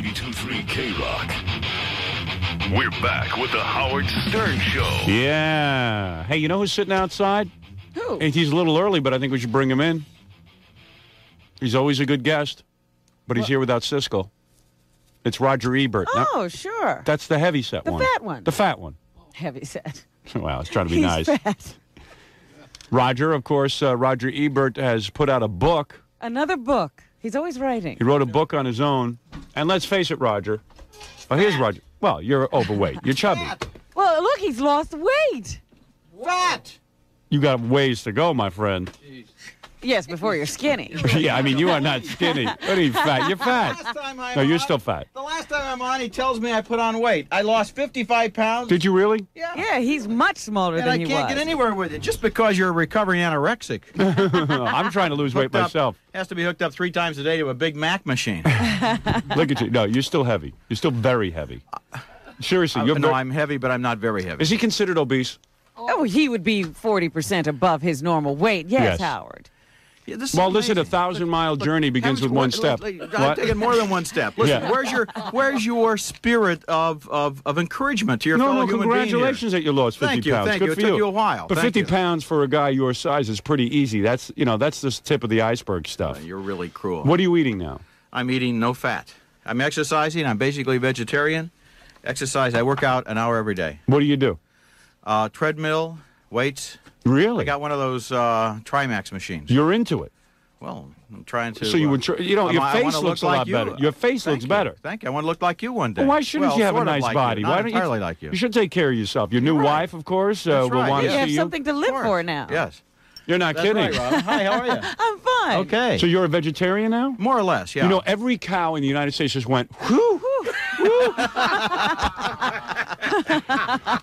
92.3 K-Rock. We're back with the Howard Stern Show. Yeah. Hey, you know who's sitting outside? Who? He's a little early, but I think we should bring him in. He's always a good guest, but he's here without Siskel. It's Roger Ebert. Oh, Now, sure. that's the heavy set one. The fat one. The fat one. Heavy set. Well, I was trying to be He's nice. fat. Roger, of course, Roger Ebert has put out a book. Another book. He's always writing. He wrote a book on his own. And let's face it, Roger. Oh, here's Roger. Well, you're overweight. You're chubby. Well, look, he's lost weight. Fat! You got ways to go, my friend. Yes, before you're skinny. Yeah, I mean, you are not skinny. What are you, fat? You're fat. No, you're still fat. The last time I'm on, he tells me I put on weight. I lost 55 pounds. Did you really? Yeah, he's much smaller And than I he can't was. get anywhere with it just because you're a recovering anorexic. I'm trying to lose weight Hooked up- myself. Has to be hooked up 3 times a day to a Big Mac machine. Look at you. No, you're still heavy. You're still very heavy. Seriously, you're No, very... I'm heavy, but I'm not very heavy. Is he considered obese? Oh, he would be 40% above his normal weight. Yes, Yes. Howard. Yeah, this is Well, listen, amazing. 1,000-mile journey begins with one step. I'm What? taking more than one step. Listen, Yeah. where's your spirit of encouragement to your No, fellow no, human being here? congratulations that you lost 50 Thank you, pounds. thank Good you. for It took you. you a while. But Thank 50 you. pounds for a guy your size is pretty easy. That's the tip of the iceberg stuff. You're really cruel. What are you eating now? I'm eating no fat. I'm exercising. I'm basically vegetarian. Exercise. I work out an hour every day. What do you do? Treadmill, weights. Really? I got one of those Trimax machines. You're into it. Well, I'm trying to. So you would, your I wanna face look looks a like lot you. better. Your face Thank looks you. better. Thank you. I want to look like you one day. Well, why shouldn't you have a sort of nice like body? You. Why Not don't entirely you? like you. You should take care of yourself. Your new Right. wife, of course, That's will right, want You to have see you. something to live for now. Yes. You're not That's kidding. right, Robin. Hi, how are you? I'm fine. Okay. So you're a vegetarian now? More or less, yeah. You know, every cow in the United States just went, whoo, whoo.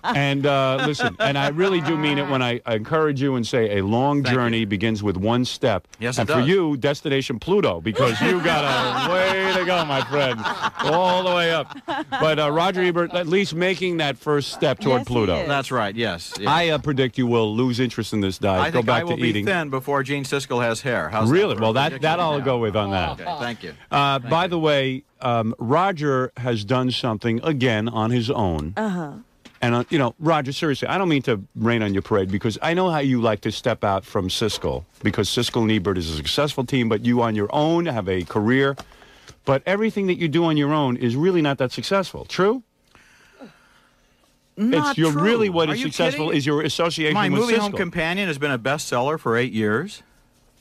And listen, and I really do mean it when I encourage you and say a long Thank journey begins with one step. Yes, and it for does. you, destination Pluto, because you got a way to go, my friend, all the way up. But Roger Ebert, at least making that first step toward Yes, he Pluto. is. That's right, yes. yes. I predict you will lose interest in this diet. I Go think back I will to be eating. thin before Gene Siskel has hair. How's Really? that? Well, that I'll go with on that. Okay, thank you. By the way, Roger has done something again on his own. And, Roger, seriously, I don't mean to rain on your parade because I know how you like to step out from Siskel because Siskel and Ebert is a successful team, but you on your own have a career. But everything that you do on your own is really not that successful. True? Not You're true. really what Are is you successful kidding? is your association My with movie Siskel. Home Companion has been a bestseller for 8 years.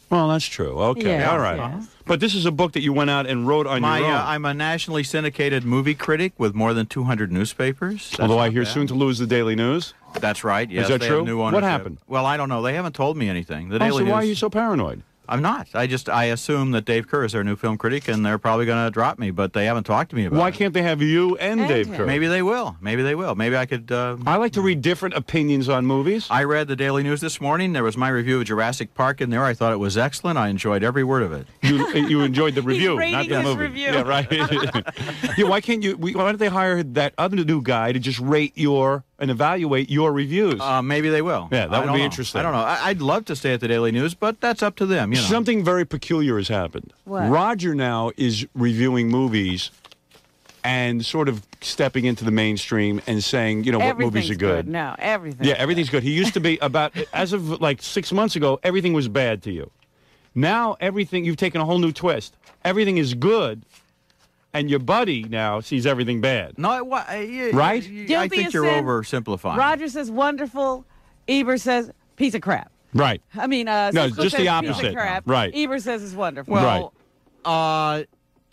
Well, that's true. Okay, Yes, all right. yes. But this is a book that you went out and wrote on your own. I'm a nationally syndicated movie critic with more than 200 newspapers. That's Although I not hear bad. soon to lose the Daily News. That's right. Yes, that they true? Have new What ownership. happened? Well, I don't know. They haven't told me anything. The Oh, Daily so News. why are you so paranoid? I'm not. I assume that Dave Kerr is their new film critic, and they're probably going to drop me, but they haven't talked to me about Why it. can't they have you and Dave him. Kerr? Maybe they will. Maybe they will. Maybe I could. I like to read different opinions on movies. I read the Daily News this morning. There was my review of Jurassic Park in there. I thought it was excellent. I enjoyed every word of it. You enjoyed the review, rating not the his movie. review. Yeah, right. Yeah, why don't they hire that other new guy to just rate and evaluate your reviews? Maybe they will. Yeah, that I would don't be know. interesting. I don't know. I'd love to stay at the Daily News, but that's up to them. You know. Something very peculiar has happened. What? Roger now is reviewing movies and sort of stepping into the mainstream and saying, what movies are good. No, everything. Yeah, everything's good. He used to be as of like 6 months ago, everything was bad to you. Now you've taken a whole new twist. Everything is good, and your buddy now sees everything bad. No, Right? I Guilty think as you're sin. oversimplifying. Roger says wonderful. Ebert says piece of crap. Right. I mean, No, Siskel just says the opposite. Piece of crap. Right. Ebert says it's wonderful. Well,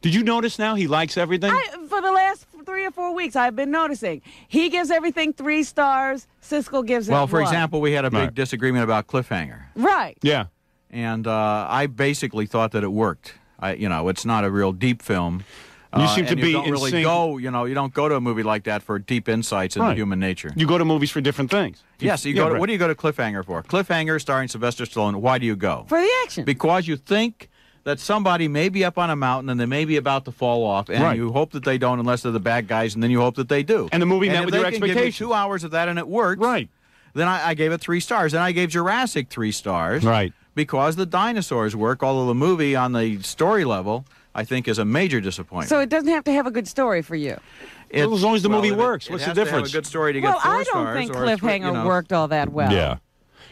Did you notice now he likes everything? For the last 3 or 4 weeks, I've been noticing. He gives everything 3 stars. Siskel gives it well, for 1. example, we had a big Right. disagreement about Cliffhanger, Right. Yeah. and I basically thought that it worked. It's not a real deep film. You seem to and be you don't in really sync. you don't go to a movie like that for deep insights into Right. human nature. You go to movies for different things. Yes, you Yeah, go to, right. what do you go to Cliffhanger for? Cliffhanger starring Sylvester Stallone. Why do you go? For the action. Because you think that somebody may be up on a mountain and they may be about to fall off, and Right. you hope that they don't unless they're the bad guys, and then you hope that they do. And the movie met if with they your can give you expectations. 2 hours of that and it works, Right. then I gave it 3 stars. Then I gave Jurassic 3 stars. Right. Because the dinosaurs work, although the movie on the story level, I think is a major disappointment. So it doesn't have to have a good story for you. Well, as long as the movie it- works. it What's the has to difference? have a good story to Well, get 4 I stars. don't think or it's, Cliffhanger worked all that well. Yeah.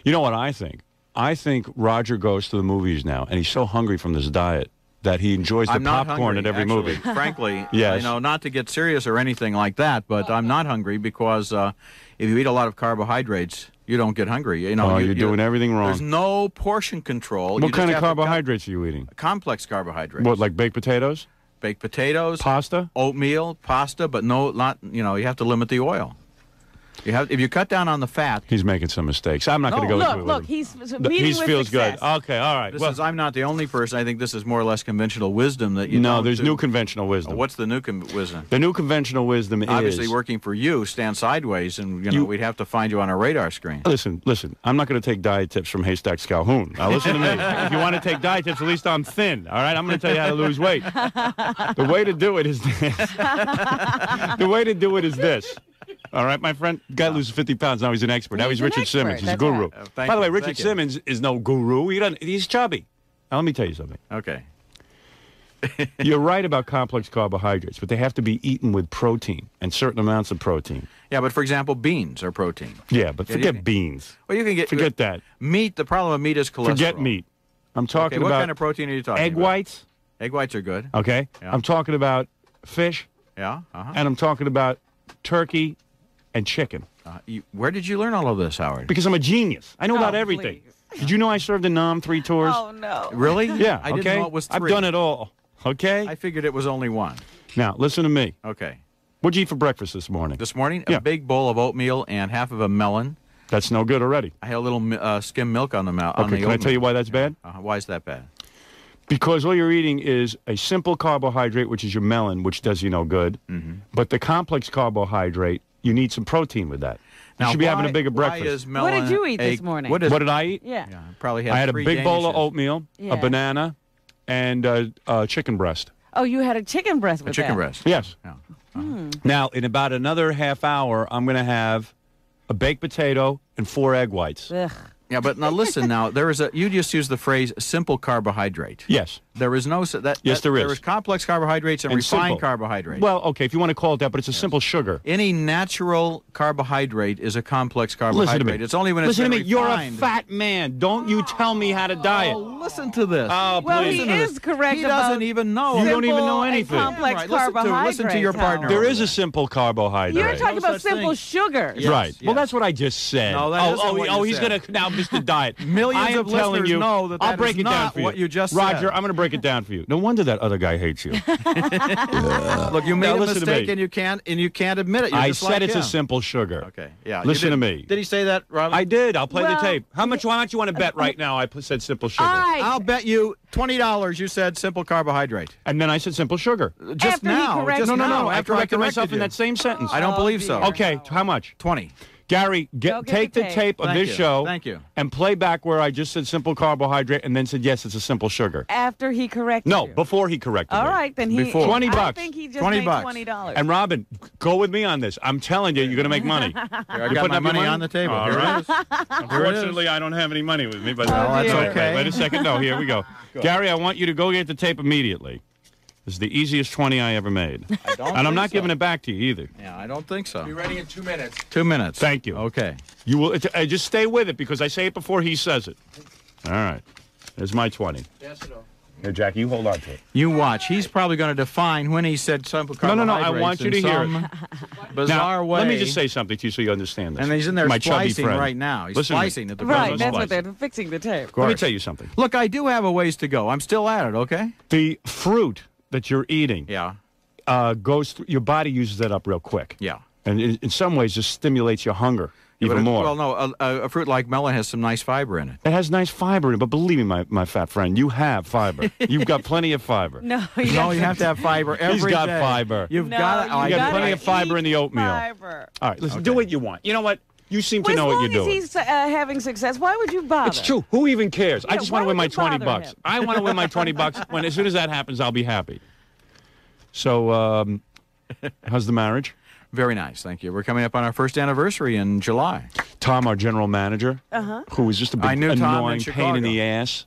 You know what I think? I think Roger goes to the movies now, and he's so hungry from this diet that he enjoys the I'm not popcorn hungry, at every actually. movie. Frankly, Yes. not to get serious or anything like that, but I'm not hungry because if you eat a lot of carbohydrates, you don't get hungry. You're doing everything wrong. There's no portion control. What kind of carbohydrates are you eating? Complex carbohydrates. What, like baked potatoes? Baked potatoes, Pasta? oatmeal, pasta, but not. You have to limit the oil. If you cut down on the fat. He's making some mistakes. I'm not going to go into it with Look, him. he's He meeting with feels success. good. Okay, all right. I'm not the only person. I think this is more or less conventional wisdom that you. No, don't there's do. new conventional wisdom. What's the new wisdom? The new conventional wisdom Obviously, is... working for you, stand sideways, and we'd have to find you on a radar screen. Listen. I'm not going to take diet tips from Haystacks Calhoun. Now listen to me. If you want to take diet tips, at least I'm thin. All right, I'm going to tell you how to lose weight. The way to do it is this. The way to do it is this. All right, my friend. Guy loses 50 pounds. Now he's an expert. Now he's He's an Richard expert, Simmons. He's a that's guru. right. Thank By the way, you, Richard thank you. Simmons is no guru. He's chubby. Now let me tell you something. Okay. You're right about complex carbohydrates, but they have to be eaten with protein and certain amounts of protein. Yeah, but for example, beans are protein. Yeah, but Yeah, forget you- beans. Well, you can get Forget that. meat. The problem with meat is cholesterol. Forget meat. I'm talking Okay, what about kind of protein are you talking egg about? whites. Egg whites are good. Okay. Yeah. I'm talking about fish, Yeah. Uh-huh. and I'm talking about turkey and chicken. Where did you learn all of this, Howard? Because I'm a genius. I know Oh, about everything. please. Did you know I served in Nam 3 tours? Oh, no. Really? Yeah. I okay. didn't know it was 3. I've done it all. Okay. I figured it was only 1. Now listen to me. Okay. What'd you eat for breakfast this morning? This morning, Yeah. a big bowl of oatmeal and half of a melon. That's no good already. I had a little skim milk on the melon. Okay. Can I tell you why that's bad? Why is that bad? Because all you're eating is a simple carbohydrate, which is your melon, which does you no good. But the complex carbohydrate, you need some protein with that. You should be having a bigger breakfast. Why is What melon did you eat this morning? What What did I eat? Yeah. Yeah, probably had I had a 3 big bowl of Danishes. oatmeal, Yeah. a banana, and chicken breast. Oh, you had a chicken breast A with chicken that. breast. Yes. Yeah. Now, in about another half hour, I'm going to have a baked potato and 4 egg whites. Ugh. Yeah, but now listen. Now you just used the phrase simple carbohydrate. Yes. There is no that. Yes, there is. There is complex carbohydrates and, And refined simple. carbohydrates. Well, okay, if you want to call it that, but it's a simple sugar. Any natural carbohydrate is a complex Listen carbohydrate. to me. It's only when it's Listen to been me. You're a refined. fat man. Don't you tell me how to diet. Oh, listen to this. Oh, Well, please. he Listen to is this. correct He about doesn't even know. You don't even simple know and anything. complex Right, listen to your carbohydrates, partner. Howard. There is a simple carbohydrate. You're talking No about such simple thing. sugars. Yes, Right. Well, yes. that's what I just said. No, that isn't what you he's said. going to now Mr. Diet. Millions I am of telling listeners you, know that I'll that break is it down not for you. what you just Roger, said. I'm going to break it down for you. No wonder that other guy hates you. Look, you made Now, a listen to mistake me. and you can't admit it. You're I just said like it's him. a simple sugar. Okay. Yeah. you Listen did. to me. Did he say that, Robin? I did. I'll play the Well, tape. How much you want to bet right now I said simple sugar? All right. I'll bet you $20 you said simple carbohydrate. And then I said simple sugar. Just After he now. corrected Just you. now. I after corrected myself corrected in you. that same sentence. I don't believe so. dear. Okay, how much? 20. Gary, Go get take the the tape. tape of Thank this you. show Thank you. and play back where I just said simple carbohydrate and then said, yes, it's a simple sugar. After he corrected No, you. before he corrected All me. right, then he. Before. 20 I bucks. think he just 20 made bucks. $20. And Robin, go with me on this. I'm telling you, you're going to make money. Here, I You got putting my up your money on the table. All Here right. it is. Unfortunately, I don't have any money with me. But that's Wait, okay. Wait a second. No, here we go. Gary, I want you to go get the tape immediately. This is the easiest 20 I ever made. I don't And I'm think not so. giving it back to you either. Yeah, I don't think so. Be ready in 2 minutes. 2 minutes. Thank you. Okay. You will just stay with it because I say it before he says it. All right. There's my 20. Yes or no? Here, Jackie, you hold on to it. You watch. He's probably going to define when he said simple No, carbohydrates. I want you in to hear it. some bizarre Now, way. let me just say something to you so you understand this. And he's in there my chubby splicing friend. right now. He's Listen to me. splicing at the Right, Don't that's slice what they're fixing the tape. Let me tell you something. Look, I do have a ways to go. I'm still at it, okay? The fruit that you're eating Yeah. goes through, your body uses that up real quick. Yeah. And in some ways just stimulates your hunger even more. Well, no, a fruit like melon has some nice fiber in it. It has nice fiber in it, but believe me, my fat friend, you have fiber. You've got plenty of fiber. No, No, you have to have fiber every day. He's got fiber. You've No, got to. you You got gotta plenty of fiber eat in the oatmeal. Fiber. All right, listen, Okay. do what you want. You know what? You seem to Well, know as what long you're as doing. he's having success, why would you bother? It's true. Who even cares? I Yeah, just why want to win would my you 20 bother bucks. him? I want to win my 20 bucks. When as soon as that happens, I'll be happy. So, how's the marriage? Very nice, thank you. We're coming up on our first anniversary in July. Tom, our general manager, who is just a big I knew Tom in annoying pain in Chicago. the ass.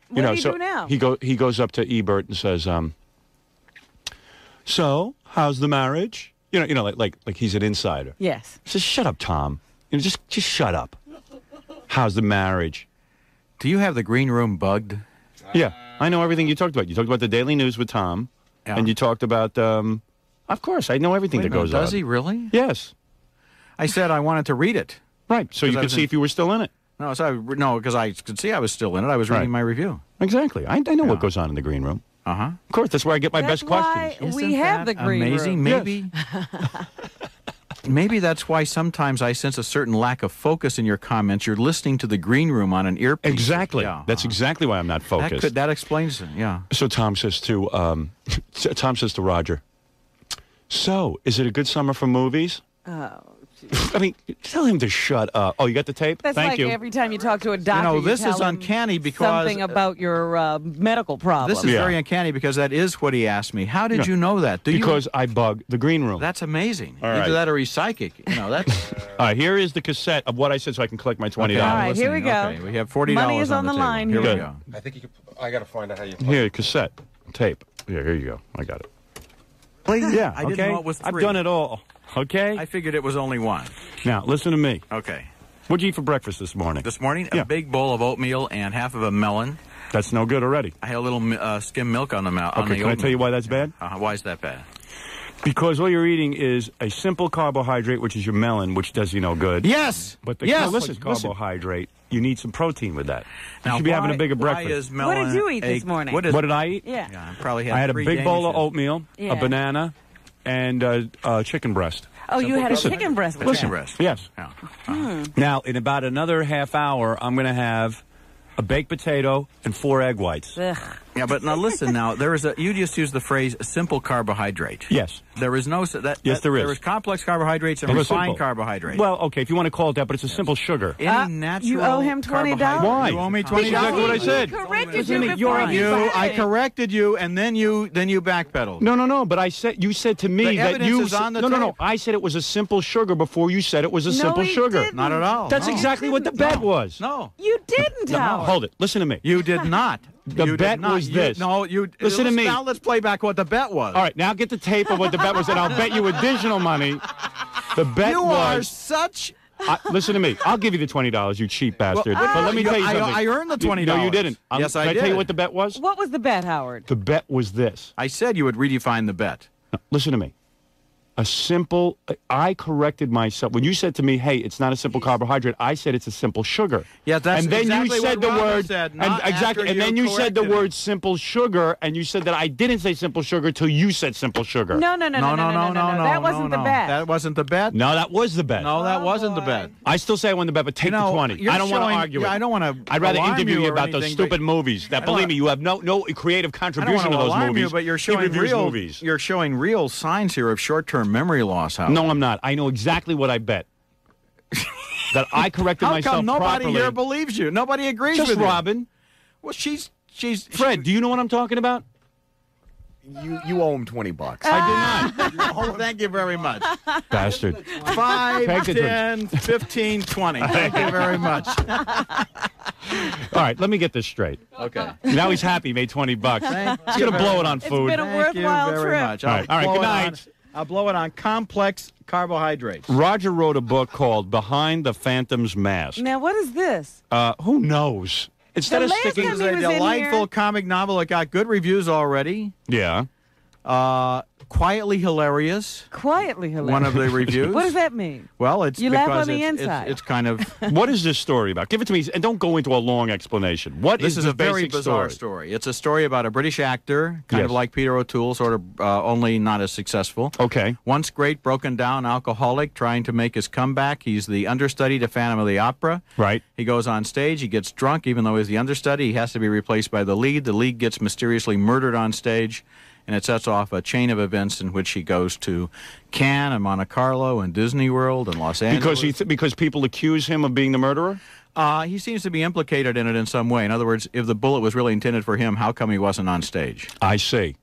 What do you so do now? he goes up to Ebert and says, So, how's the marriage? Like he's an insider. Yes. He says, shut up, Tom. Just shut up. How's the marriage? Do you have the green room bugged? Yeah, I know everything you talked about. You talked about the Daily News with Tom, and you talked about, of course, I know everything that goes on. Does he really? Yes. I said I wanted to read it. Right, so you could see if you were still in it. No, because I could see I was still in it. I was reading my review. Exactly. I know what goes on in the green room. Uh-huh. Of course, that's where I get my best questions. Why we have the green amazing? room. Maybe. Maybe that's why sometimes I sense a certain lack of focus in your comments. You're listening to the green room on an earpiece. Exactly. Yeah, that's exactly why I'm not focused. That explains it. Yeah. So Tom says to Roger, so is it a good summer for movies? Oh. I mean, tell him to shut up. Oh, you got the tape? That's Thank like you. Every time you talk to a doctor, this you is tell him uncanny because something about your medical problem. This is very uncanny because that is what he asked me. How did you know that? Because I bug the green room. That's amazing. All Either right. that or he's psychic. That's. All right, here is the cassette of what I said so I can collect my $20. Okay, All right, here we go. Okay, we have $40 Money is on the table. line Here here. we go. I think you could. I got to find out how you. Here, cassette, tape. Here you go. I got it. Yeah, I didn't know it was 3. I've done it all. Okay? I figured it was only 1. Now, listen to me. Okay. What'd you eat for breakfast this morning? This morning, a big bowl of oatmeal and half of a melon. That's no good already. I had a little skim milk on the melon. Okay, can I tell you why that's bad? Why is that bad? Because all you're eating is a simple carbohydrate, which is your melon, which does you no good. Yes. But the listen. carbohydrate, you need some protein with that. Now, you should be having a bigger why breakfast. Is melon What did you eat this morning? What did I eat? Yeah. I probably had I had a 3 big bowl of Danishes. oatmeal, Yeah. a banana, and chicken breast. Oh, you had a Listen. chicken breast with Chicken that. breast. Yes. Yeah. Now, in about another half hour, I'm going to have a baked potato and 4 egg whites. Ugh. Yeah, but now listen. Now you just used the phrase "simple carbohydrate." Yes. There is no Yes, there is. There is complex carbohydrates and Well, refined simple. carbohydrates. Well, okay, if you want to call it that, but it's a simple sugar. Any natural you owe him $20? carbohydrate- Why? You owe me That's exactly what I said. He corrected Listen, you you're before a- you said I it. corrected you, and then you backpedaled. No, but you said to me The that evidence you is on the no. tape. I said it was a simple sugar before you said it was a No, simple he sugar. didn't. Not at all. That's No. exactly what the bet was. No, You didn't, No, Howard. hold it. Listen to me. you did not. The You did bet not. was You- this. No, you Listen to me. Now let's play back what the bet was. All right, now get the tape of what the bet was, and I'll bet you additional money. The bet You are was. such. Listen to me. I'll give you the $20, you cheap bastard. but let me tell you something. I earned the $20. No, you didn't. Yes, Can I I tell did. you what the bet was? What was the bet, Howard? The bet was this. I said you would redefine the bet. Now, listen to me. A simple. I corrected myself when you said to me, "Hey, it's not a simple carbohydrate." I said it's a simple sugar. Yeah, that's and then exactly you said what the Robert word said, and not exactly, after and then you you said the corrected word it. simple sugar, and you said that I didn't say simple sugar till you said simple sugar. No. That wasn't the bet. That wasn't the bet. No, that was the bet. No, that wasn't the bet. I still say I won the bet, but take the 20. you're I don't want to showing- argue yeah, it. I don't want to. I'd rather alarm interview you or about those anything, stupid but- movies. That I don't believe wanna- me, you have no creative I don't contribution want to to those alarm movies. you, but you're He showing reviews real. movies. You're showing real signs here of short-term memory loss. Howard. No, I'm not. I know exactly what I bet. That I corrected How myself come nobody properly. here believes you? Nobody agrees Just with you. Robin. Well, she's Fred, do you know what I'm talking about? You owe him $20. I did not. Oh, thank you very much. Bastard. 5, Take the 10, 15, 20. Thank you very much. All right, let me get this straight. Okay. Now he's happy, made $20. He's going to blow it on food. been a Thank you worthwhile very trip. much. All right, I'll good blow it night. I'll blow it on complex carbohydrates. Roger wrote a book called Behind the Phantom's Mask. Now, what is this? Who knows? Instead of last sticking... time It's he a was in delightful here- comic novel that got good reviews already. Yeah. Quietly hilarious. Quietly hilarious. One of the reviews. What does that mean? Well, it's You laugh because on the it's, inside. It's kind of. What is this story about? Give it to me, and don't go into a long explanation. What This is the a very basic bizarre story. It's a story about a British actor, kind of Yes. like Peter O'Toole, sort of only not as successful. Okay. Once great, broken down alcoholic, trying to make his comeback. He's the understudy to Phantom of the Opera. Right. He goes on stage. He gets drunk, even though he's the understudy. He has to be replaced by the lead. The lead gets mysteriously murdered on stage. And it sets off a chain of events in which he goes to Cannes and Monte Carlo and Disney World and Los Angeles. Because people accuse him of being the murderer? He seems to be implicated in it in some way. In other words, if the bullet was really intended for him, how come he wasn't on stage? I see.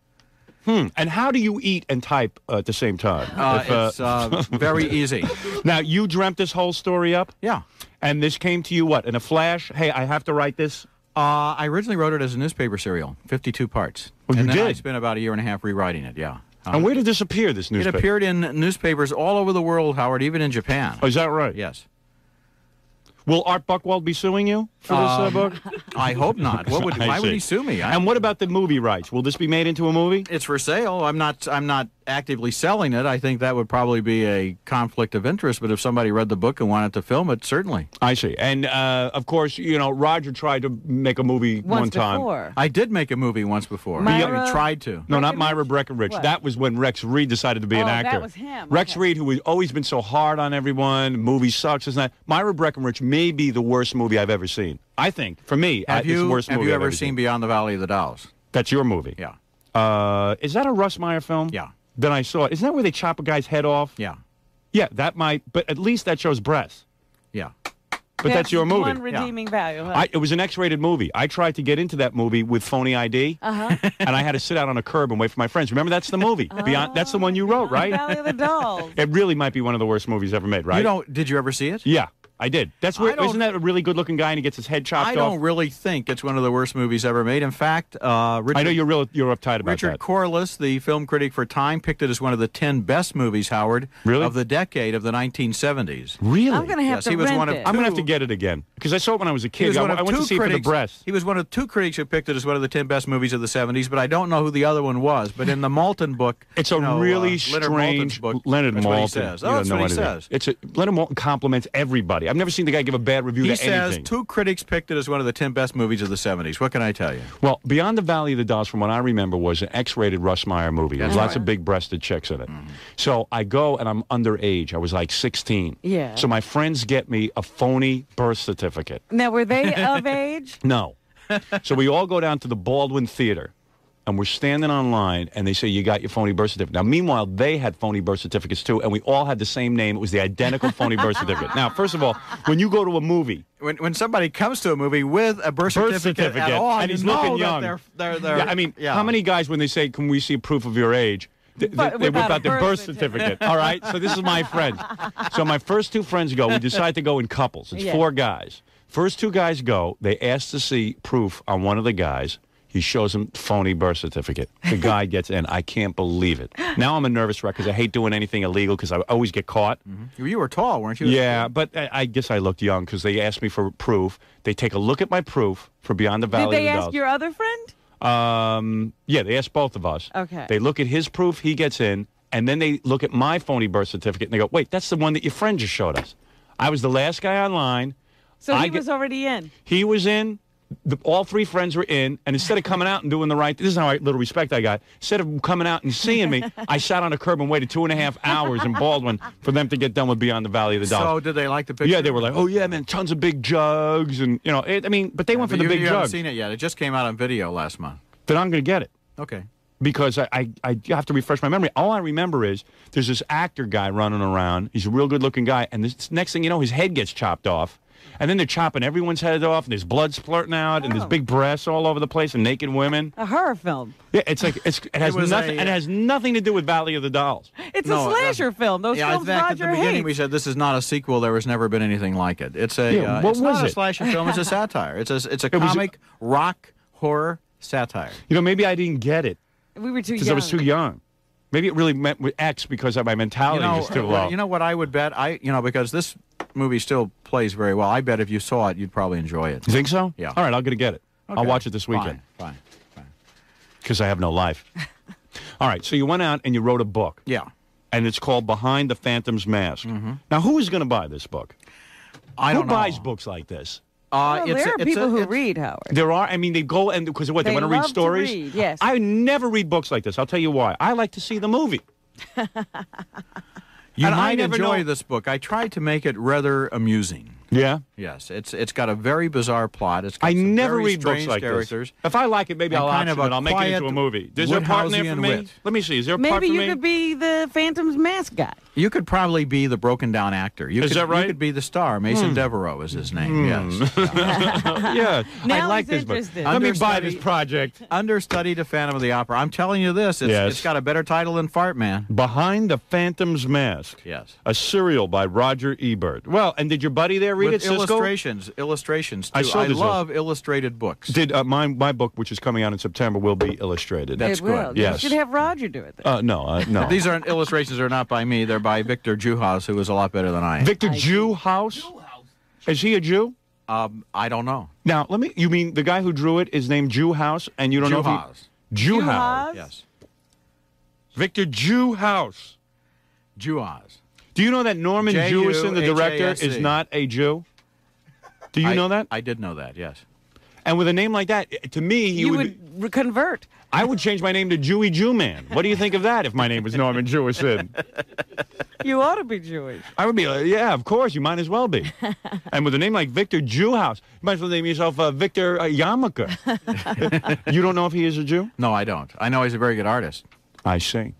And how do you eat and type at the same time? It's very easy. Now, you dreamt this whole story up? Yeah. And this came to you, what, in a flash? Hey, I have to write this? I originally wrote it as a newspaper serial, 52 parts. Oh, you and then I did? spent about a year and a half rewriting it, yeah. And where did this appear, this It newspaper? appeared in newspapers all over the world, Howard, even in Japan. Oh, is that right? Yes. Will Art Buchwald be suing you for this book? I hope not. Why would he sue me? And what about the movie rights? Will this be made into a movie? It's for sale. I'm not actively selling it. I think that would probably be a conflict of interest, but if somebody read the book and wanted to film it, certainly. I see. And, of course, Roger tried to make a movie one time. Before. I did make a movie once before. Myra- I tried to. No, not Myra Breckenridge. What? That was when Rex Reed decided to be an actor. That was him. Rex Okay. Reed, who has always been so hard on everyone, movie sucks, isn't that? Myra Breckenridge may be the worst movie I've ever seen. I think, for me, it's the worst movie Have you I've ever seen Beyond the Valley of the Dolls? That's your movie? Yeah. Is that a Russ Meyer film? Yeah. Then I saw it. Isn't that where they chop a guy's head off? Yeah. Yeah, that might, but at least that shows breasts. Yeah. But that's your movie. One redeeming value. Huh? It was an X-rated movie. I tried to get into that movie with phony ID, and I had to sit out on a curb and wait for my friends. Remember, that's the movie. Beyond, that's the one you wrote, right? Valley of the Dolls. It really might be one of the worst movies ever made, right? Did you ever see it? Yeah, I did. That's where, isn't that a really good-looking guy and he gets his head chopped I off? don't really think it's one of the worst movies ever made. In fact, Richard, I know you're uptight about Richard that. Corliss, the film critic for Time, picked it as one of the 10 best movies, Howard, Really? of the decade of the 1970s. Really? I'm going to have Yes, to he was rent one of it. I'm going to have to get it again because I saw it when I was a He kid. was one I of went to two see it for the critics. breast. He was one of two critics who picked it as one of the 10 best movies of the 70s, but I don't know who the other one was. But in the Maltin book, It's a really Leonard Maltin's strange book, Leonard that's Maltin. what he says. You Oh, don't that's know what he anything. says. Leonard Maltin compliments everybody. I've never seen the guy give a bad review He to says anything. two critics picked it as one of the 10 best movies of the 70s. What can I tell you? Well, Beyond the Valley of the Dolls, from what I remember, was an X-rated Russ Meyer movie. There's lots of big-breasted chicks in it. So I go, and I'm underage. I was like 16. Yeah. So my friends get me a phony birth certificate. Now, were they of age? No. So we all go down to the Baldwin Theater, and we're standing online, and they say, you got your phony birth certificate. Now, meanwhile, they had phony birth certificates, too, and we all had the same name. It was the identical phony birth certificate. Now, first of all, when you go to a movie, When somebody comes to a movie with a birth certificate at all, and he's you know looking that young. they're, Yeah, I mean, how many guys, when they say, can we see proof of your age, they whip without out a their birth birth certificate. All right? So this is my friend. So my first two friends go. We decide to go in couples. It's 4 guys. First 2 guys go. They ask to see proof on one of the guys. He shows him phony birth certificate. The guy gets in. I can't believe it. Now I'm a nervous wreck because I hate doing anything illegal because I always get caught. You were tall, weren't you? Yeah, but I guess I looked young because they asked me for proof. They take a look at my proof for Beyond the Valley Did they of the ask Dolls. your other friend? Yeah, they asked both of us. Okay. They look at his proof, he gets in, and then they look at my phony birth certificate, and they go, wait, that's the one that your friend just showed us. I was the last guy online. So he was already in. He was in. All 3 friends were in, and instead of coming out and doing the right, this is how little respect I got. Instead of coming out and seeing me, I sat on a curb and waited 2.5 hours in Baldwin for them to get done with Beyond the Valley of the Dolls. So did they like the picture? Yeah, they were like, oh yeah, man, tons of big jugs, and but they went for the big You haven't jugs. seen it yet. It just came out on video last month. Then I'm going to get it. Okay. Because I have to refresh my memory. All I remember is there's this actor guy running around. He's a real good-looking guy, and this next thing you know, his head gets chopped off. And then they're chopping everyone's head off, and there's blood splurting out, and there's big breasts all over the place, and naked women. A horror film. Yeah, it has nothing to do with Valley of the Dolls. It's No, a slasher film. Those Yeah, in films fact, at Roger the beginning hates. we said this is not a sequel. There has never been anything like it. It's a what it's was not a it? slasher film. It's a satire. It's a was a- comic rock horror satire. Maybe I didn't get it We were too young. because I was too young. Maybe it really meant with X because my mentality was too low. You know what I would bet? Because this movie still plays very well. I bet if you saw it, you'd probably enjoy it. You think so? Yeah. All right, I'm going to get it. I'll Okay. watch it this weekend Fine. because I have no life. All right, so you went out and you wrote a book. Yeah. And it's called Behind the Phantom's Mask. Now, who is going to buy this book? I Who don't know. buys books like this? Well, there are people who read, Howard. There are. I mean, they go and because what they want to read love stories. To read, yes. I never read books like this. I'll tell you why. I like to see the movie. You And I might never enjoy know- this book. I tried to make it rather amusing. Yeah. Yes, it's got a very bizarre plot. It's got I some never very read books strange like characters. this. If I like it, maybe And I'll kind option of it. a I'll make it into quiet a movie. Is there a part in there for Woodhouseian me? wit. Let me see. Is there a part Maybe for you me? could be the Phantom's Mask guy. You could probably be the broken down actor. Is that right? You could be the star. Mason Devereaux is his name. Yes. Yeah. I Now like he's this book. interested. Let me buy Understudy- this project. Understudy to Phantom of the Opera. I'm telling you this. Yes. It's got a better title than Fart Man. Behind the Phantom's Mask. Yes. A serial by Roger Ebert. Well, and did your buddy there read with it, Cisco? illustrations too. I saw this love illustrated books. Did my book, which is coming out in September, will be illustrated. That's It will. good. Yes. You should have Roger do it then. No. These aren't illustrations are not by me. They're by Victor Juhasz, who is a lot better than I am. Victor Juhasz? Is he a Jew? I don't know. Now, you mean the guy who drew it is named Juhasz, and you don't know if he... Juhasz. Juhasz? Yes. Victor Juhasz. Juhasz. Do you know that Norman Jewison, the director, J-U-H-A-S-E. is not a Jew? Do you know that? I did know that, yes. And with a name like that, to me, he You would... would convert. I would change my name to Jewy Jew Man. What do you think of that if my name was Norman Jewison? You ought to be Jewish. I would be like, yeah, of course, you might as well be. And with a name like Victor Juhasz, you might as well name yourself Victor Yarmulke. You don't know if he is a Jew? No, I don't. I know he's a very good artist. I see.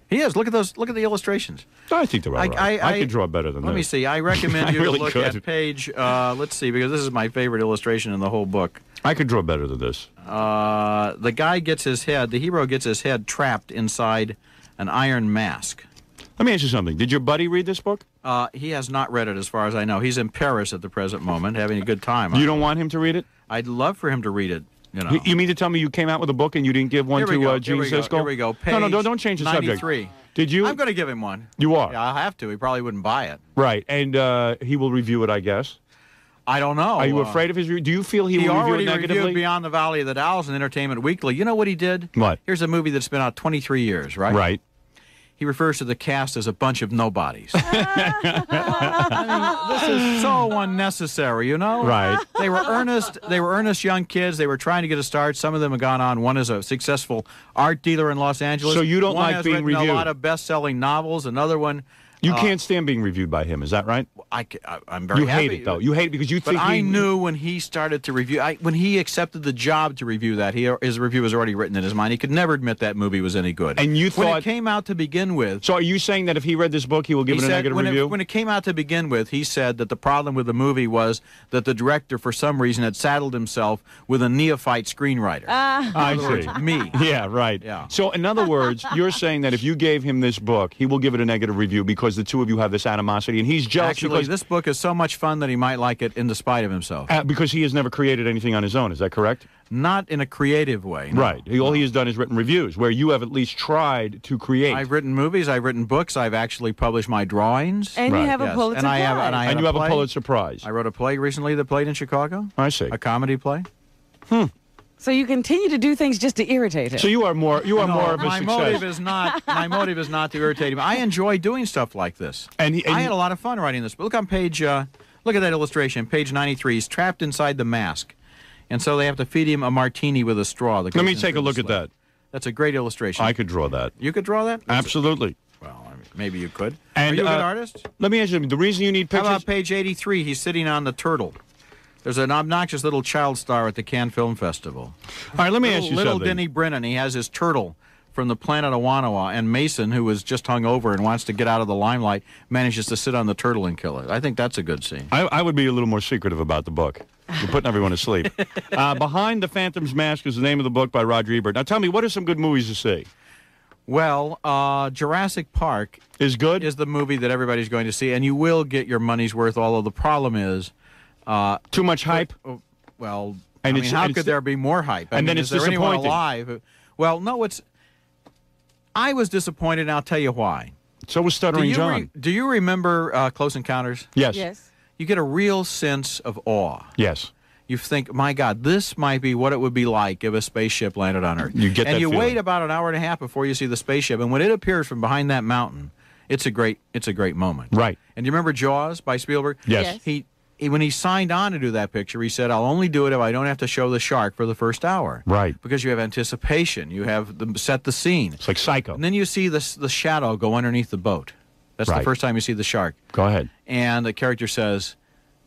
He is. Look at those. Look at the illustrations. I think they're all right. I could draw better than Let this. me see. I recommend I you really to look could. at page. Let's see, because this is my favorite illustration in the whole book. I could draw better than this. The guy gets his head. The hero gets his head trapped inside an iron mask. Let me ask you something. Did your buddy read this book? He has not read it, as far as I know. He's in Paris at the present moment, having a good time. You don't want him to read it? I'd love for him to read it. You know. You mean to tell me you came out with a book and you didn't give one Here we go, to Gene here we go, Siskel? Here we go. No, Page don't change the 93. subject. Did you? I'm going to give him one. You are? Yeah, I'll have to. He probably wouldn't buy it. Right, and he will review it, I guess. I don't know. Are you afraid of his review? Do you feel he will review it already negatively? reviewed Beyond the Valley of the Dolls in Entertainment Weekly. You know what he did? What? Here's a movie that's been out 23 years, right? Right. He refers to the cast as a bunch of nobodies. I mean, this is so unnecessary, you know? Right. They were earnest young kids. They were trying to get a start. Some of them have gone on. One is a successful art dealer in Los Angeles. So you don't one like has being written reviewed? a lot of best-selling novels. Another one... You can't stand being reviewed by him, is that right? I'm very You happy. hate it, though. You hate it because you But think I knew when he started to review, when he accepted the job to review that, his review was already written in his mind. He could never admit that movie was any good. And you when thought... it came out to begin with... So are you saying that if he read this book, he will give it a negative review? When it came out to begin with, he said that the problem with the movie was that the director, for some reason, had saddled himself with a neophyte screenwriter. I see. Me. Yeah, right. Yeah. So in other words, you're saying that if you gave him this book, he will give it a negative review because the two of you have this animosity, and he's jealous Actually, because this book is so much fun that he might like it in despite of himself. because he has never created anything on his own. Is that correct? Not in a creative way. No. Right. All he has done is written reviews, where you have at least tried to create. I've written movies. I've written books. I've actually published my drawings. And Right. you have a Yes. Pulitzer And I have- Prize. and I and you have a play. Pulitzer Prize. I wrote a play recently that played in Chicago. I see. A comedy play. So you continue to do things just to irritate him. So you are more No, of a my success. my motive is not to irritate him. I enjoy doing stuff like this. And I had a lot of fun writing this. But look on page. Look at that illustration, page 93. He's trapped inside the mask, and so they have to feed him a martini with a straw. Let me take a look at that. That's a great illustration. I could draw that. You could draw that? Absolutely. Well, I mean, maybe you could. And, Are you a good artist? Let me ask you, the reason you need How pictures... about page 83? He's sitting on the turtle. There's an obnoxious little child star at the Cannes Film Festival. All right, let me ask you Little something. Denny Brennan, he has his turtle from the planet Awanawa, and Mason, who was just hung over and wants to get out of the limelight, manages to sit on the turtle and kill it. I think that's a good scene. I would be a little more secretive about the book. You're putting everyone to sleep. Behind the Phantom's Mask is the name of the book by Roger Ebert. Now tell me, what are some good movies to see? Well, Jurassic Park Is good? is the movie that everybody's going to see, and you will get your money's worth, although the problem is... Too much hype? Well, And I it's- mean, how and could it's- there be more hype? I and mean, then is it's there anyone disappointing. alive? Well, no, it's... I was disappointed, and I'll tell you why. So was Stuttering John. Do you remember Close Encounters? Yes. Yes. You get a real sense of awe. Yes. You think, my God, this might be what it would be like if a spaceship landed on Earth. You get and that you feeling. wait about an hour and a half before you see the spaceship, and when it appears from behind that mountain, it's a great moment. Right. And you remember Jaws by Spielberg? Yes. Yes. When he signed on to do that picture, he said, I'll only do it if I don't have to show the shark for the first hour. Right. Because you have anticipation. You have set the scene. It's like Psycho. And then you see the shadow go underneath the boat. That's Right. the first time you see the shark. Go ahead. And the character says,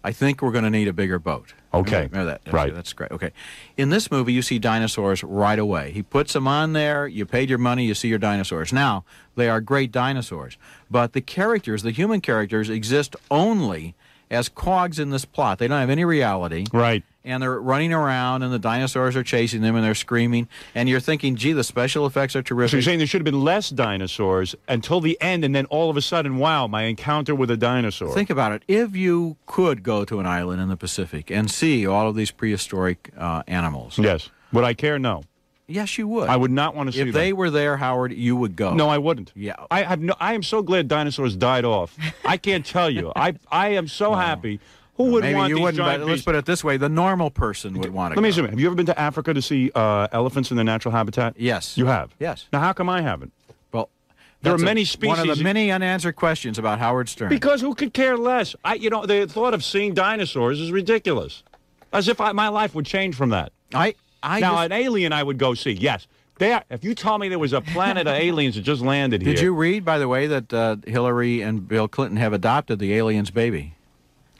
I think we're going to need a bigger boat. Okay. Remember that? Right. That's great. Okay. In this movie, you see dinosaurs right away. He puts them on there. You paid your money. You see your dinosaurs. Now, they are great dinosaurs. But the characters, the human characters, exist only as cogs in this plot. They don't have any reality. Right. and they're running around, and the dinosaurs are chasing them, and they're screaming, and you're thinking, gee, the special effects are So terrific. you're saying there should have been less dinosaurs until the end, and then all of a sudden, wow, my encounter with a dinosaur. Think about it. If you could go to an island in the Pacific and see all of these prehistoric animals, Yes. Would I care? No. yes, you would. I would not want to see If them. they were there, Howard, you would go. No, I wouldn't. Yeah. I am so glad dinosaurs died off. I can't tell you. I am so happy. Who would Maybe want you these wouldn't, giant but let's beasts? put it this way: the normal person would want to. Let me go. zoom in. Have you ever been to Africa to see elephants in their natural habitat? Yes. You have? Yes. Now, how come I haven't? Well, There are that's many One of species- the many unanswered questions about Howard Stern. Because who could care less? The thought of seeing dinosaurs is ridiculous. As if my life would change from that. I Now, just, an alien I would go see, yes. If you told me there was a planet of aliens that just landed here. did you read, by the way, that Hillary and Bill Clinton have adopted the alien's baby?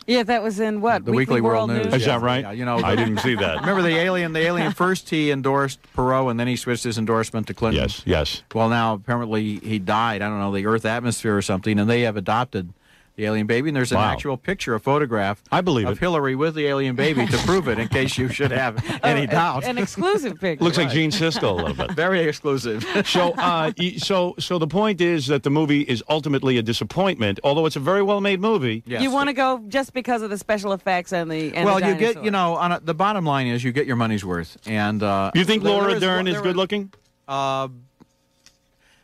Yeah, that was in what? The Weekly World News. Is that right? Yeah, you know, I didn't see that. Remember the alien? The alien first he endorsed Perot, and then he switched his endorsement to Clinton. Yes, yes. Well, now apparently he died. I don't know, the Earth atmosphere or something, and they have adopted the alien baby. And there's an Wow. actual picture, a photograph. I believe of it. Hillary with the alien baby to prove it, in case you should have any doubt. An exclusive picture. Looks like Gene Siskel a little bit. Very exclusive. So, so the point is that the movie is ultimately a disappointment, although it's a very well-made movie. Yes. You want to go just because of the special effects and the Well, the you get, dinosaurs. the bottom line is you get your money's worth. And You think there Laura is Dern one- is there good looking?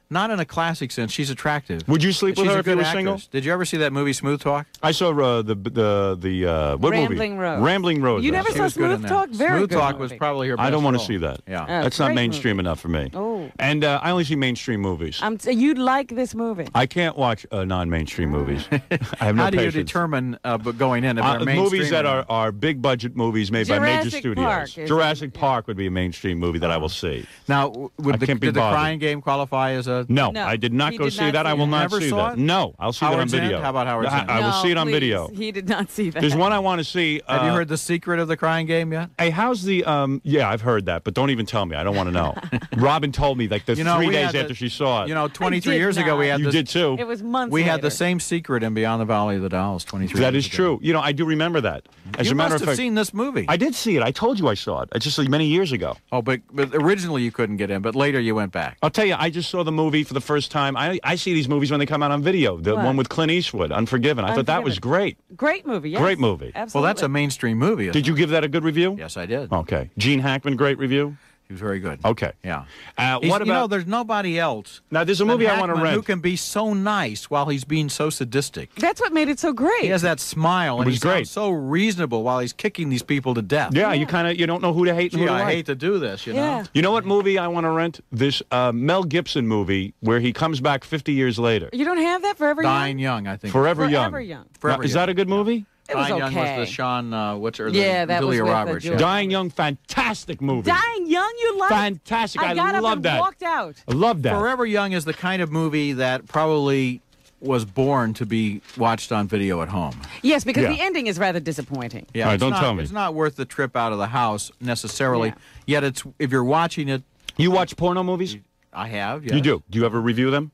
Not in a classic sense. She's attractive. Would you sleep with She's her a if you good were actress. single? Did you ever see that movie Smooth Talk? I saw what Rambling movie? Rose. Rambling Rose. You that's never it. She saw was good in Smooth that. Talk? Very Smooth good Talk movie. was probably her best I don't want to role. see that. Yeah. That's great not movie. mainstream enough for me. Oh. And I only see mainstream movies. You'd like this movie. I can't watch non-mainstream movies. I have no How do you patience. determine going in if they're mainstream movies that or not? are big budget movies made by major Jurassic studios. Park is- Jurassic Park would be a mainstream movie that I will see. Now, I can't be did the bothered. Crying Game qualify as a? No, No, I did not he go did see not that. see I will that. not Never see saw that. it? No, I'll see Howard's that on End? video. How about Howard's End? I will see it on please. video. He did not see that. There's one I want to see. Have you heard the secret of the Crying Game yet? Hey, how's the? Yeah, I've heard that, but don't even tell me. I don't want to know. Robin told me like the 3 we days had the- after she saw it. 23 did years ago we not. had you this. did too. It was months We later. had the same secret in Beyond the Valley of the Dolls 23 That years is ago. true. I do remember that. As You a matter must of have fact, seen this movie. I did see it. I told you I saw it. It's just like many years ago. Oh, but originally you couldn't get in, but later you went back. I'll tell you, I just saw the movie for the first time. I see these movies when they come out on video. The What? one with Clint Eastwood, Unforgiven. I thought that was great. Great movie, yes. Great movie. Absolutely. Well, that's a mainstream movie. isn't Did you give that a good review? it? Yes, I did. Okay. Gene Hackman, great review. He was very good. Okay. Yeah. What about? there's nobody else. Now, there's a than movie I want to Hackman who rent. can be so nice while he's being so sadistic. That's what made it so great. He has that smile, and was he sounds great. so reasonable while he's kicking these people to death. Yeah, you don't know who to hate and Gee, who to I like. hate to do this, you know. Yeah. You know what movie I want to rent? This Mel Gibson movie where he comes back 50 years later. You don't have that Forever Dying Young? Young, I think. Forever Young. Forever Young. Forever Now, is Young. that a good movie? It was Dying Young okay. was the Sean, Yeah, that was Julia with, Roberts. Julia. Dying Young, fantastic movie. Dying Young, you like? Fantastic. I got up love and that. walked out. I love that. Forever Young is the kind of movie that probably was born to be watched on video at home. Yes, because Yeah. the ending is rather disappointing. Yeah, All right, it's don't not- tell me. It's not worth the trip out of the house necessarily. Yeah. Yet, if you're watching it, You watch porno movies? I have. Yes. You do. Do you ever review them?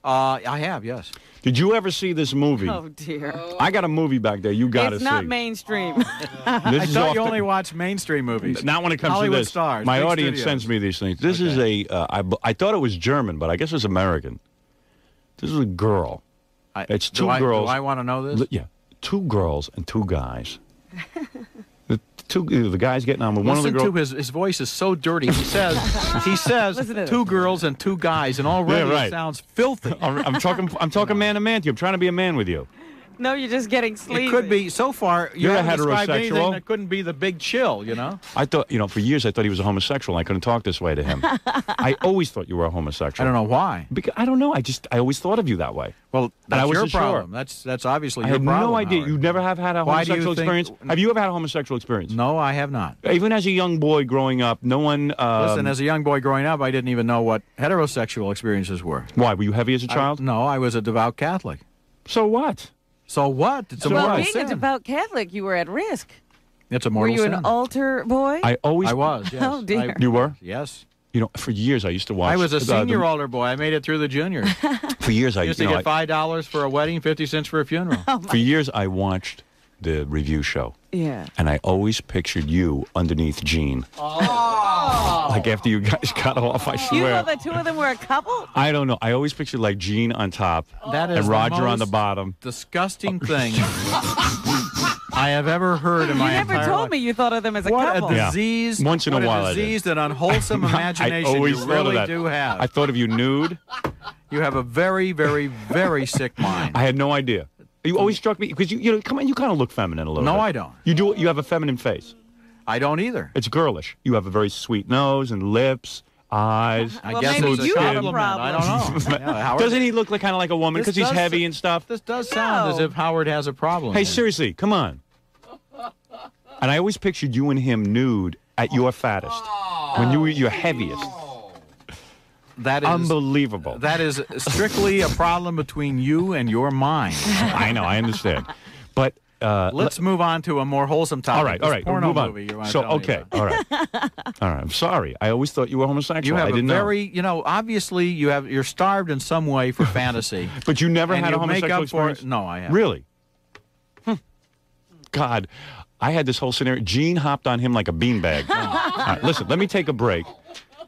I have. Yes. Did you ever see this movie? Oh, dear. I got a movie back there. You got to It's see. not mainstream. This I is thought off you the- only watch mainstream movies. Not when it comes Hollywood to this. stars, My big audience studios. sends me these things. This is I thought it was German, but I guess it's American. This is a girl. It's two girls. Do I want to know this? Yeah, 2 girls and 2 guys. The guy's getting on with one of the Listen girls. to his voice is so dirty. He says Listen to 2 girls and 2 guys, and already Yeah, right. it sounds filthy. I'm talking man to man to you. I'm trying to be a man with you. No, you're just getting sleepy. It could be, so far, you You're a haven't described anything heterosexual. that couldn't be the big chill, you know? I thought, for years I thought he was a homosexual. I couldn't talk this way to him. I always thought you were a homosexual. I don't know why. Because I don't know. I always thought of you that way. Well, I that's your wasn't sure. problem. That's obviously I your had problem. no idea. Howard. You never have had a Why do you homosexual think- experience? Have you ever had a homosexual experience? No, I have not. Even as a young boy growing up, no one... Listen, as a young boy growing up, I didn't even know what heterosexual experiences were. Why? Were you heavy as a child? No, I was a devout Catholic. So what? So what? It's a Well, moral being sin. a devout Catholic, you were at risk. It's a Were mortal you sin. an altar boy? I always... I was, yes. Oh, dear. You were? Yes. For years I used to watch... I was a the- senior altar boy. I made it through the juniors. For years I... used to get $5 for a wedding, 50 cents for a funeral. For years I watched the review show. Yeah. And I always pictured you underneath Gene. Oh. Like after you guys got off, I You swear. thought the two of them were a couple? I don't know. I always pictured like Gene on top That is and Roger the on the most bottom. disgusting thing I have ever heard in You my never entire told life. me you thought of them as a What couple. a Yeah. disease! Once in a what while I a did. disease, that unwholesome imagination I always you thought of really that. do have. I thought of you nude. You have a very, very, very sick mind. I had no idea. You always struck me because you know, come on, you kind of look feminine a little bit. No, I don't. You do. You have a feminine face. I don't either. It's girlish. You have a very sweet nose and lips, eyes. I Well, guess maybe it's a you have a compliment. I problem. don't know. Yeah, Howard, Doesn't he look like kind of like a woman This because he's does- heavy and stuff? This does sound as No. if Howard has a problem. Hey, here. seriously, come on. And I always pictured you and him nude at your fattest, when you were your heaviest. That is Unbelievable. That is strictly a problem between you and your mind. I know, I understand. But Let's move on to a more wholesome topic. all right, This we'll porno move on. movie you want to So, tell me okay, about. all right. All right, I'm sorry. I always thought you were homosexual. You have I a didn't very, obviously you're starved in some way for fantasy. know. But you never and had a you make homosexual up for experience? it. No, I haven't. Really? God, I had this whole scenario. Gene hopped on him like a beanbag. All right, listen, let me take a break.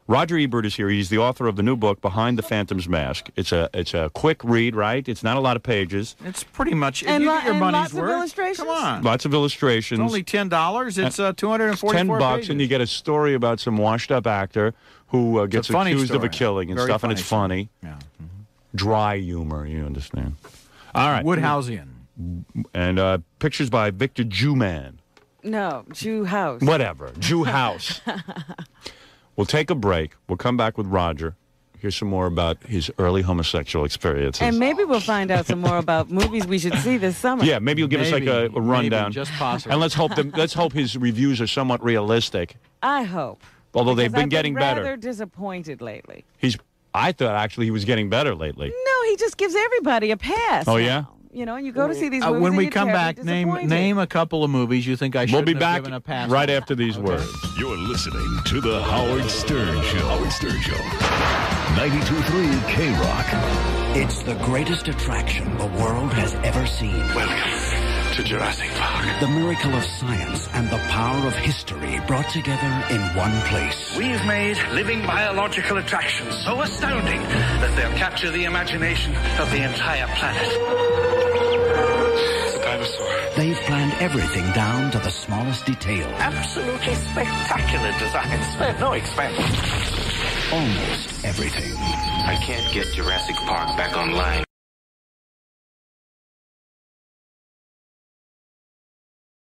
Roger Ebert is here. He's the author of the new book, Behind the Phantom's Mask. It's a quick read, right? It's not a lot of pages. It's pretty much, if And you lo- get your and money's lots of worth, illustrations? come on. Lots of illustrations. It's only $10. It's 244 $10, pages. and you get a story about some washed-up actor who gets a funny accused of a story. killing and Very stuff, and it's funny. Yeah. Dry humor, you understand. All right. Woodhouseian. And pictures by Victor Jewman. No, Jew House. Whatever. Jew House. We'll take a break. We'll come back with Roger. Hear some more about his early homosexual experiences. And maybe we'll find out some more about movies we should see this summer. yeah, maybe you'll give us like a rundown. Maybe, just possibly. And let's hope his reviews are somewhat realistic. I hope. Although they've Because been getting I've been better. rather disappointed lately. I thought actually he was getting better lately. No, he just gives everybody a pass. Oh, now. yeah? You know, you go to see these movies when and we you're come terribly back, name disappointed. a couple of movies you think I should We'll be have back given a pass right on. after these words. You're listening to The Howard Stern Show. Howard Stern Show. 92.3 K-Rock. It's the greatest attraction the world has ever seen. Welcome to Jurassic Park. The miracle of science and the power of history brought together in one place. We've made living biological attractions so astounding that they'll capture the imagination of the entire planet. It's a dinosaur. They've planned everything down to the smallest detail. Absolutely spectacular design. Spared no expense. Almost everything. I can't get Jurassic Park back online.